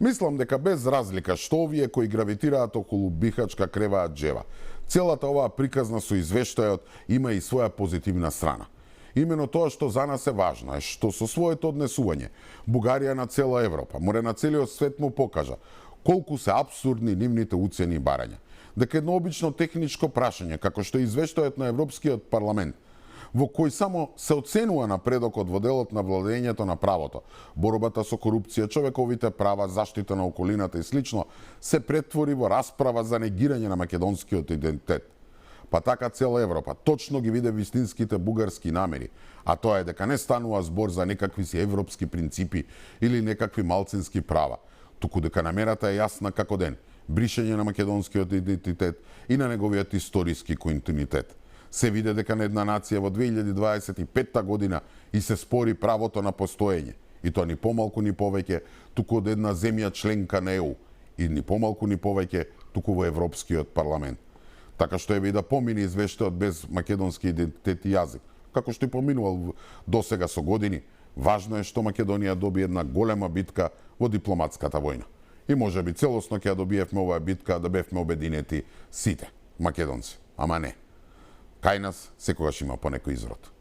Мислам дека без разлика што овие кои гравитираат околу Бихачка креваат джева, целата оваа приказна со извештајот има и своја позитивна страна. Имено тоа што за нас е важно е што со своето однесување Бугарија на цела Европа, море на целиот свет му покажа колку се апсурдни нивните уцени и барања. Дека едно обично техничко прашање, како што е извештајот на Европскиот парламент, во кој само се оценува напредокот во делот на владењето на правото, борбата со корупција, човековите права, заштита на околината и слично, се претвори во расправа за негирање на македонскиот идентитет. Па така цела Европа точно ги виде вистинските бугарски намери, а тоа е дека не станува збор за некакви си европски принципи или некакви малцински права, туку дека намерата е јасна како ден, бришење на македонскиот идентитет и на неговиот историски континуитет. Се виде дека на една нација во 2025 година и се спори правото на постоење, и тоа ни помалку ни повеќе, туку од една земја членка на ЕУ, и ни помалку ни повеќе, туку во Европскиот парламент. Така што еве и да помине извештајот без македонски идентитет и јазик, како што и поминувал досега со години, важно е што Македонија доби една голема битка во дипломатската војна. И можеби целосно ќе ја добиевме оваа битка да бевме обединети сите македонци, ама не. Кај нас секогаш има по некој изрод.